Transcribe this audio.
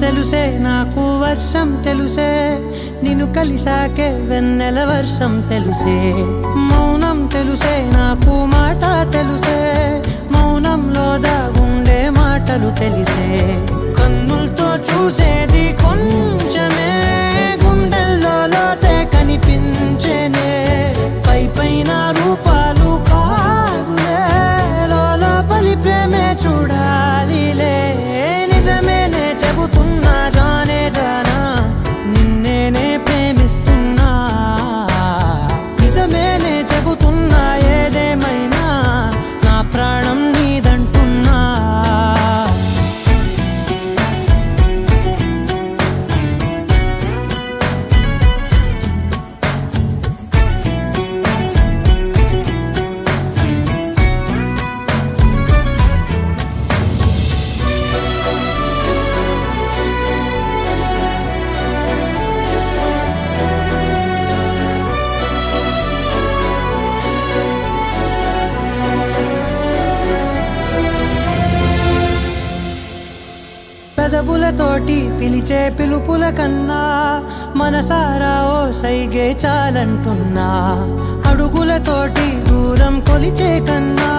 తెలుసే నాకు వర్షం తెలుసే నిన్ను కలిసాకే వెన్నెల వర్షం తెలుసే మౌనం తెలుసే నాకు మాట తెలుసే మౌనంలో దాగుండే మాటలు తెలిసే కన్నులతో చూసేది కొంచెమే గుండెల్లో లోతే కనిపించేనే పై పైన రూపాలు కాదులే లోపలి ప్రేమే చూడాలిలే నిజమేనే చెబుతున్నా జానే జానా నిన్నేనే ప్రేమిస్తున్నా నిజమేనే చెబుతున్నా ఏదేమైనా నా ప్రాణం నీదంటున్నా పెదవులతోటి పిలిచే పిలుపుల కన్నా మనసారా ఓ సైగే చాలంటున్నా అడుగులతోటి దూరం కొలిచే కన్నా